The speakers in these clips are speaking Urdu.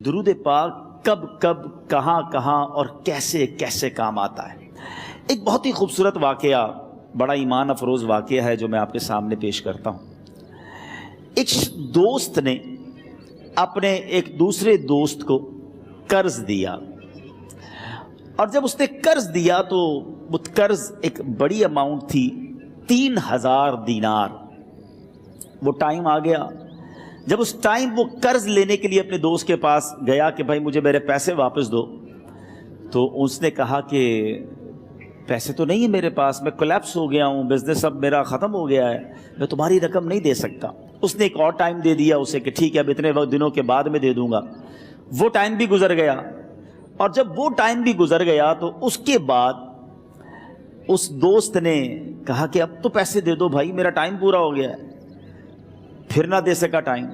درود پاک کب کب کہاں کہاں اور کیسے کیسے کام آتا ہے۔ ایک بہت ہی خوبصورت واقعہ، بڑا ایمان افروز واقعہ ہے جو میں آپ کے سامنے پیش کرتا ہوں۔ ایک دوست نے اپنے ایک دوسرے دوست کو قرض دیا، اور جب اس نے قرض دیا تو وہ قرض ایک بڑی اماؤنٹ تھی، 3000 دینار۔ وہ ٹائم آ گیا جب اس ٹائم وہ قرض لینے کے لیے اپنے دوست کے پاس گیا کہ بھائی مجھے میرے پیسے واپس دو، تو اس نے کہا کہ پیسے تو نہیں ہے میرے پاس، میں کولیپس ہو گیا ہوں، بزنس اب میرا ختم ہو گیا ہے، میں تمہاری رقم نہیں دے سکتا۔ اس نے ایک اور ٹائم دے دیا اسے کہ ٹھیک ہے اب اتنے وقت دنوں کے بعد میں دے دوں گا۔ وہ ٹائم بھی گزر گیا، اور جب وہ ٹائم بھی گزر گیا تو اس کے بعد اس دوست نے کہا کہ اب تو پیسے دے دو بھائی، میرا ٹائم پورا ہو گیا ہے۔ پھر نہ دے سکا ٹائم۔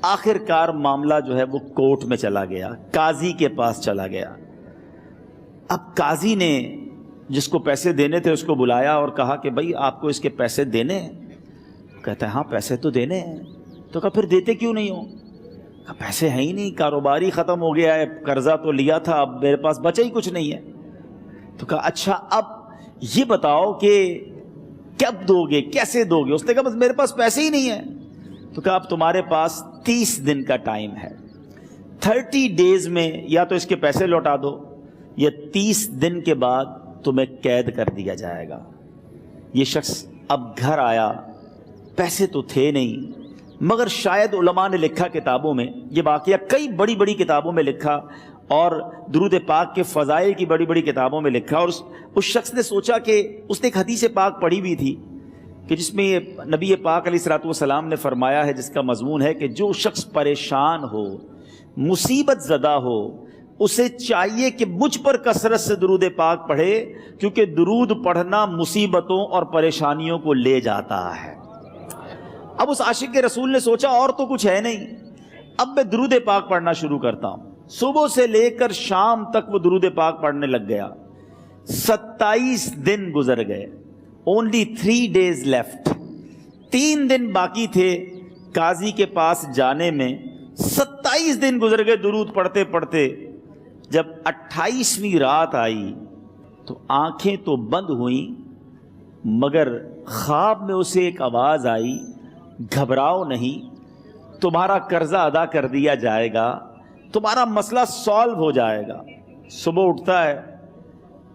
آخر کار معاملہ جو ہے وہ کورٹ میں چلا گیا، قاضی کے پاس چلا گیا۔ اب قاضی نے جس کو پیسے دینے تھے اس کو بلایا اور کہا کہ بھائی آپ کو اس کے پیسے دینے ہیں؟ کہتا ہے ہاں پیسے تو دینے ہیں۔ تو کہا پھر دیتے کیوں نہیں ہو؟ کہا پیسے ہیں ہی نہیں، کاروبار ہی ختم ہو گیا ہے، قرضہ تو لیا تھا، اب میرے پاس بچا ہی کچھ نہیں ہے۔ تو کہا اچھا اب یہ بتاؤ کہ کب دو گے، کیسے دو گے؟ اس نے کہا بس میرے پاس پیسے ہی نہیں ہیں۔ تو کہا اب تمہارے پاس 30 دن کا ٹائم ہے، 30 ڈیز میں یا تو اس کے پیسے لوٹا دو یا 30 دن کے بعد تمہیں قید کر دیا جائے گا۔ یہ شخص اب گھر آیا، پیسے تو تھے نہیں، مگر شاید علماء نے لکھا کتابوں میں، یہ واقعہ کئی بڑی بڑی کتابوں میں لکھا اور درود پاک کے فضائل کی بڑی بڑی کتابوں میں لکھا، اور اس شخص نے سوچا کہ اس نے ایک حدیث پاک پڑھی بھی تھی کہ جس میں نبی پاک علیہ الصلوۃ والسلام نے فرمایا ہے، جس کا مضمون ہے کہ جو شخص پریشان ہو، مصیبت زدہ ہو، اسے چاہیے کہ مجھ پر کثرت سے درود پاک پڑھے، کیونکہ درود پڑھنا مصیبتوں اور پریشانیوں کو لے جاتا ہے۔ اب اس عاشق رسول نے سوچا اور تو کچھ ہے نہیں، اب میں درود پاک پڑھنا شروع کرتا ہوں۔ صبح سے لے کر شام تک وہ درود پاک پڑھنے لگ گیا۔ 27 دن گزر گئے، only 3 days left، 3 دن باقی تھے قاضی کے پاس جانے میں۔ 27 دن گزر گئے درود پڑھتے پڑھتے۔ جب 28ویں رات آئی تو آنکھیں تو بند ہوئیں، مگر خواب میں اسے ایک آواز آئی، گھبراؤ نہیں، تمہارا قرضہ ادا کر دیا جائے گا، تمہارا مسئلہ سالو ہو جائے گا۔ صبح اٹھتا ہے،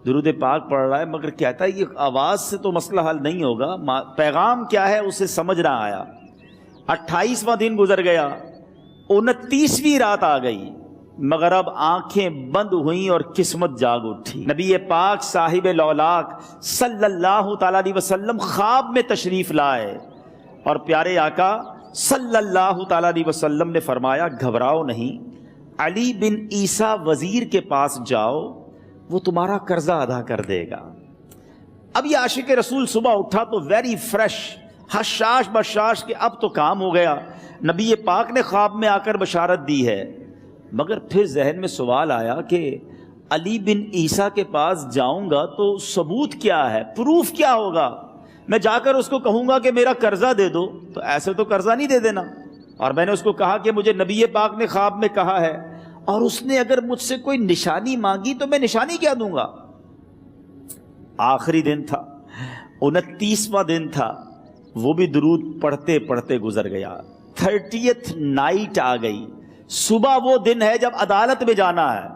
درود پاک پڑھ رہا ہے، مگر کہتا ہے یہ آواز سے تو مسئلہ حل نہیں ہوگا، پیغام کیا ہے اسے سمجھ نہ آیا۔ 28واں دن گزر گیا، 29ویں رات آ گئی، مگر اب آنکھیں بند ہوئیں اور قسمت جاگ اٹھی۔ نبی پاک صاحب لولاک صلی اللہ تعالیٰ علیہ وسلم خواب میں تشریف لائے، اور پیارے آقا صلی اللہ تعالیٰ علیہ وسلم نے فرمایا گھبراؤ نہیں، علی بن عیسیٰ وزیر کے پاس جاؤ، وہ تمہارا قرضہ ادا کر دے گا۔ اب یہ عاشق رسول صبح اٹھا تو ویری فریش، حشاش بشاش کہ اب تو کام ہو گیا، نبی پاک نے خواب میں آ کر بشارت دی ہے۔ مگر پھر ذہن میں سوال آیا کہ علی بن عیسیٰ کے پاس جاؤں گا تو ثبوت کیا ہے، پروف کیا ہوگا؟ میں جا کر اس کو کہوں گا کہ میرا قرضہ دے دو تو ایسے تو قرضہ نہیں دے دینا، اور میں نے اس کو کہا کہ مجھے نبی پاک نے خواب میں کہا ہے، اور اس نے اگر مجھ سے کوئی نشانی مانگی تو میں نشانی کیا دوں گا؟ آخری دن تھا، 29واں دن تھا، وہ بھی درود پڑھتے پڑھتے گزر گیا۔ 30th نائٹ آ گئی، صبح وہ دن ہے جب عدالت میں جانا ہے۔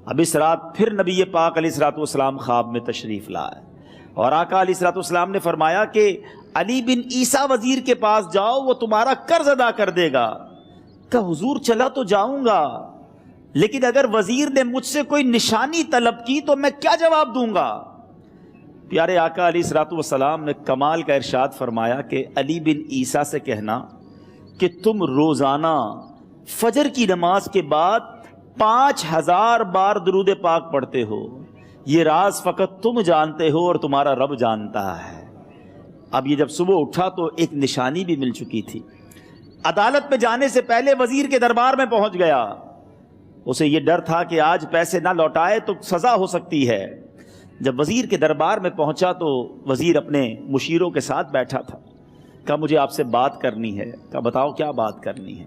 اب اس رات پھر نبی پاک علیہ الصلوۃ والسلام خواب میں تشریف لائے، اور آقا علیہ الصلوۃ والسلام نے فرمایا کہ علی بن عیسیٰ وزیر کے پاس جاؤ، وہ تمہارا قرض ادا کر دے گا۔ کہ حضور چلا تو جاؤں گا، لیکن اگر وزیر نے مجھ سے کوئی نشانی طلب کی تو میں کیا جواب دوں گا؟ پیارے آقا علیہ الصلوۃ والسلام نے کمال کا ارشاد فرمایا کہ علی بن عیسیٰ سے کہنا کہ تم روزانہ فجر کی نماز کے بعد 5000 بار درود پاک پڑھتے ہو، یہ راز فقط تم جانتے ہو اور تمہارا رب جانتا ہے۔ اب یہ جب صبح اٹھا تو ایک نشانی بھی مل چکی تھی۔ عدالت میں جانے سے پہلے وزیر کے دربار میں پہنچ گیا، اسے یہ ڈر تھا کہ آج پیسے نہ لوٹائے تو سزا ہو سکتی ہے۔ جب وزیر کے دربار میں پہنچا تو وزیر اپنے مشیروں کے ساتھ بیٹھا تھا۔ کہا مجھے آپ سے بات کرنی ہے۔ کہا بتاؤ کیا بات کرنی ہے؟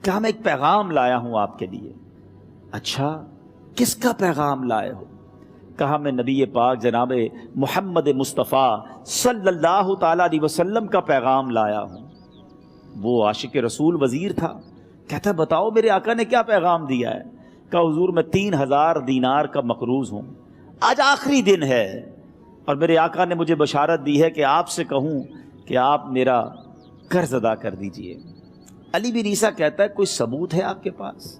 کہا میں ایک پیغام لایا ہوں آپ کے لیے۔ اچھا کس کا پیغام لائے ہو؟ کہا میں نبی پاک جناب محمد مصطفیٰ صلی اللہ تعالیٰ علیہ وسلم کا پیغام لایا ہوں۔ وہ عاشق رسول وزیر تھا، کہتا ہے بتاؤ میرے آقا نے کیا پیغام دیا ہے؟ کہا حضور میں 3000 دینار کا مقروض ہوں، آج آخری دن ہے اور میرے آقا نے مجھے بشارت دی ہے کہ آپ سے کہوں کہ آپ میرا قرض ادا کر دیجئے۔ علی بن عیسیٰ کہتا ہے کوئی ثبوت ہے آپ کے پاس؟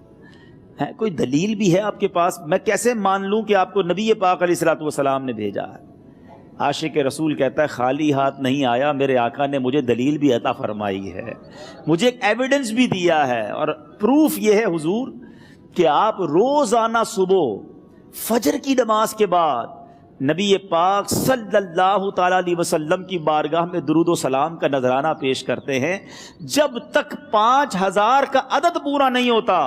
ہے کوئی دلیل بھی ہے آپ کے پاس؟ میں کیسے مان لوں کہ آپ کو نبی پاک علیہ الصلوۃ والسلام نے بھیجا ہے؟ عاشق رسول کہتا ہے خالی ہاتھ نہیں آیا، میرے آقا نے مجھے دلیل بھی عطا فرمائی ہے، مجھے ایک ایویڈنس بھی دیا ہے، اور پروف یہ ہے حضور کہ آپ روزانہ صبح فجر کی نماز کے بعد نبی پاک صلی اللہ تعالیٰ علیہ وسلم کی بارگاہ میں درود و سلام کا نذرانہ پیش کرتے ہیں۔ جب تک 5000 کا عدد پورا نہیں ہوتا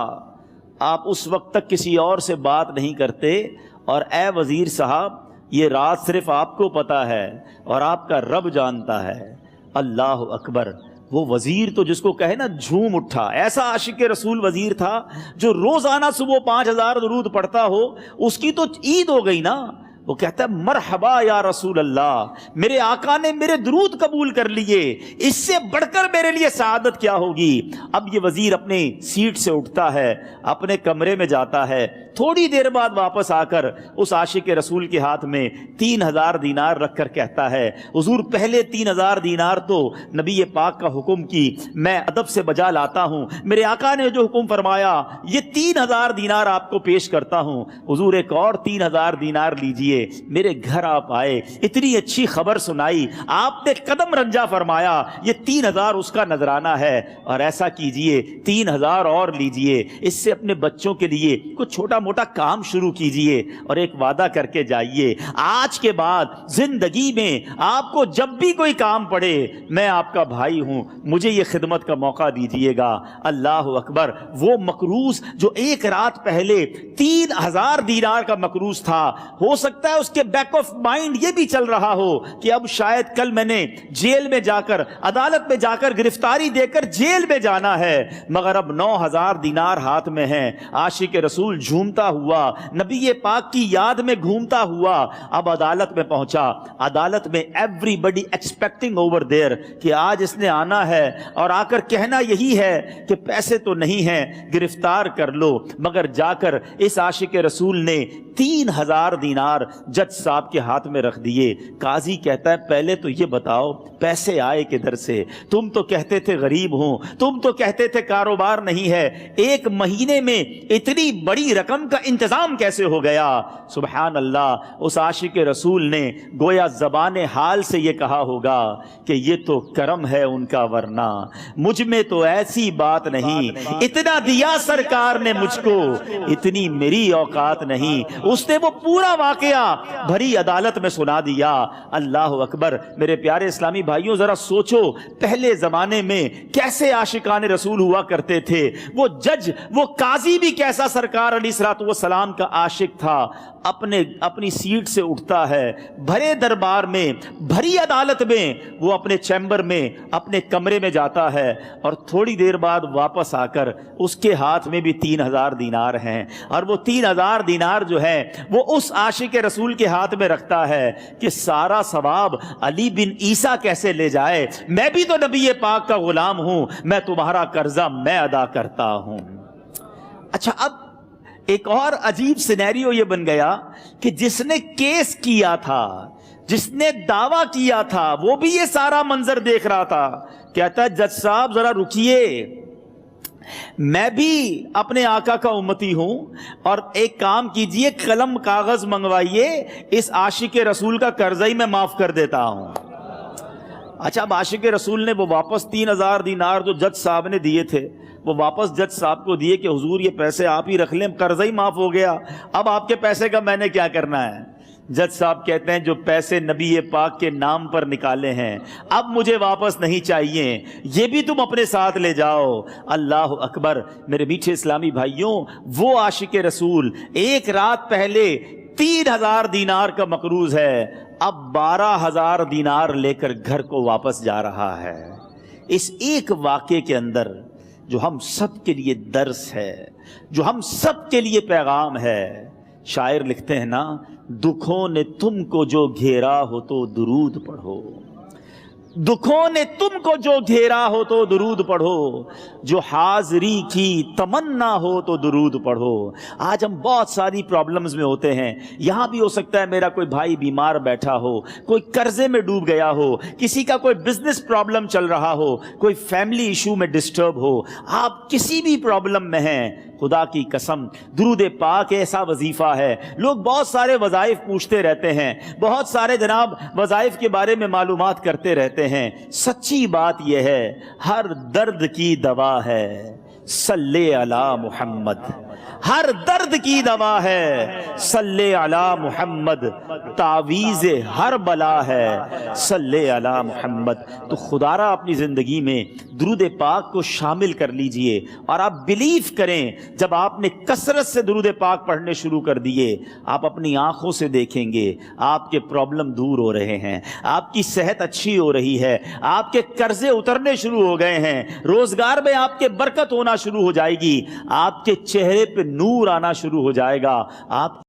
آپ اس وقت تک کسی اور سے بات نہیں کرتے۔ اور اے وزیر صاحب یہ راز صرف آپ کو پتہ ہے اور آپ کا رب جانتا ہے۔ اللہ اکبر۔ وہ وزیر تو جس کو کہے نا جھوم اٹھا، ایسا عاشق رسول وزیر تھا جو روزانہ صبح 5000 درود پڑھتا ہو، اس کی تو عید ہو گئی نا۔ وہ کہتا ہے مرحبا یا رسول اللہ، میرے آقا نے میرے درود قبول کر لیے، اس سے بڑھ کر میرے لیے سعادت کیا ہوگی۔ اب یہ وزیر اپنے سیٹ سے اٹھتا ہے، اپنے کمرے میں جاتا ہے، تھوڑی دیر بعد واپس آ کر اس عاشق رسول کے ہاتھ میں 3000 دینار رکھ کر کہتا ہے حضور پہلے 3000 دینار تو نبی پاک کا حکم کی میں ادب سے بجا لاتا ہوں، میرے آقا نے جو حکم فرمایا یہ 3000 دینار آپ کو پیش کرتا ہوں، حضور ایک اور 3000 دینار لیجئے۔ میرے گھر آپ آئے، اتنی اچھی خبر سنائی، آپ نے قدم رنجا فرمایا، یہ 3000 اس کا نذرانہ ہے، اور ایسا کیجئے 3000 اور لیجئے، اس سے اپنے بچوں کے لیے کچھ چھوٹا موٹا کام شروع کیجئے، اور ایک وعدہ کر کے جائیے آج کے بعد زندگی میں آپ کو جب بھی کوئی کام پڑے میں آپ کا بھائی ہوں، مجھے یہ خدمت کا موقع دیجئے گا۔ اللہ اکبر۔ وہ مقروض جو ایک رات پہلے 3000 دینار کا مقروض تھا، ہو سکتا ہے اس کے بیک آف مائنڈ یہ بھی چل رہا ہو کہ اب شاید کل میں نے جیل میں جا کر عدالت میں جا کر گرفتاری دے کر جیل میں جانا ہے، مگر اب 9000 دینار ہاتھ میں ہیں۔ عاشق رسول جھومتا ہوا نبی پاک کی یاد میں گھومتا ہوا اب عدالت میں پہنچا۔ عدالت میں everybody expecting over there کہ آج اس نے آنا ہے اور آ کر کہنا یہی ہے کہ پیسے تو نہیں ہیں، گرفتار کر لو، مگر جا کر اس عاشق رسول نے 3000 دینار جج صاحب کے ہاتھ میں رکھ دیے۔ قاضی کہتا ہے پہلے تو یہ بتاؤ پیسے آئے کدھر سے؟ تم تو کہتے تھے غریب ہوں، تم تو کہتے تھے کاروبار نہیں ہے، ایک مہینے میں اتنی بڑی رقم کا انتظام کیسے ہو گیا؟ سبحان اللہ۔ اس عاشق رسول نے گویا زبان حال سے یہ کہا ہوگا کہ یہ تو کرم ہے ان کا، ورنہ مجھ میں تو ایسی بات نہیں، اتنا دیا سرکار نے مجھ کو، اتنی میری اوقات نہیں۔ اس نے وہ پورا واقعہ بھری عدالت میں سنا دیا۔ اللہ اکبر۔ میرے پیارے اسلامی بھائیوں ذرا سوچو پہلے زمانے میں کیسے عاشقان رسول ہوا کرتے تھے۔ وہ جج، وہ قاضی بھی کیسا سرکار علیہ الصلوۃ والسلام کا عاشق تھا۔ اپنی سیٹ سے اٹھتا ہے، بھرے دربار میں، بھری عدالت میں، وہ اپنے چیمبر میں، اپنے کمرے میں جاتا ہے، اور تھوڑی دیر بعد واپس آ کر اس کے ہاتھ میں بھی 3000 دینار ہیں، اور وہ 3000 دینار جو ہے وہ اس عاشق رسول کے ہاتھ میں رکھتا ہے کہ سارا ثواب علی بن عیسیٰ کیسے لے جائے، میں بھی تو نبی پاک کا غلام ہوں، میں تمہارا قرضہ میں ادا کرتا ہوں۔ اچھا اب ایک اور عجیب سینیریو یہ بن گیا کہ جس نے کیس کیا تھا، جس نے دعویٰ کیا تھا، وہ بھی یہ سارا منظر دیکھ رہا تھا۔ کہتا ہے جج صاحب ذرا رکیے، میں بھی اپنے آقا کا امتی ہوں، اور ایک کام کیجئے قلم کاغذ منگوائیے، اس عاشق رسول کا قرضہ ہی میں معاف کر دیتا ہوں۔ اچھا اب عاشق رسول نے وہ واپس 3000 دینار جو جج صاحب نے دیے تھے وہ واپس جج صاحب کو دیے کہ حضور یہ پیسے آپ ہی رکھ لیں، قرضہ ہی معاف ہو گیا، اب آپ کے پیسے کا میں نے کیا کرنا ہے؟ جج صاحب کہتے ہیں جو پیسے نبی پاک کے نام پر نکالے ہیں اب مجھے واپس نہیں چاہیے، یہ بھی تم اپنے ساتھ لے جاؤ۔ اللہ اکبر۔ میرے میٹھے اسلامی بھائیوں، وہ عاشق رسول ایک رات پہلے 3000 دینار کا مقروض ہے، اب 12000 دینار لے کر گھر کو واپس جا رہا ہے۔ اس ایک واقعے کے اندر جو ہم سب کے لیے درس ہے، جو ہم سب کے لیے پیغام ہے۔ شاعر لکھتے ہیں نا، دکھوں نے تم کو جو گھیرا ہو تو درود پڑھو، دکھوں نے تم کو جو گھیرا ہو تو درود پڑھو، جو حاضری کی تمنا ہو تو درود پڑھو۔ آج ہم بہت ساری پرابلمز میں ہوتے ہیں، یہاں بھی ہو سکتا ہے میرا کوئی بھائی بیمار بیٹھا ہو، کوئی قرضے میں ڈوب گیا ہو، کسی کا کوئی بزنس پرابلم چل رہا ہو، کوئی فیملی ایشو میں ڈسٹرب ہو، آپ کسی بھی پرابلم میں ہیں، خدا کی قسم درود پاک ایسا وظیفہ ہے۔ لوگ بہت سارے وظائف پوچھتے رہتے ہیں، بہت سارے جناب وظائف کے بارے میں معلومات کرتے رہتے ہیں، سچی بات یہ ہے ہر درد کی دوا ہے صلی علی محمد، ہر درد کی دوا ہے صلی علی محمد، تعویذ ہر بلا ہے صلی علی محمد۔ تو خدا را اپنی زندگی میں درود پاک کو شامل کر لیجئے، اور آپ بلیو کریں جب آپ نے کثرت سے درود پاک پڑھنے شروع کر دیے، آپ اپنی آنکھوں سے دیکھیں گے آپ کے پرابلم دور ہو رہے ہیں، آپ کی صحت اچھی ہو رہی ہے، آپ کے قرضے اترنے شروع ہو گئے ہیں، روزگار میں آپ کے برکت ہونا شروع ہو جائے گی، آپ کے چہرے پہ نور آنا شروع ہو جائے گا، آپ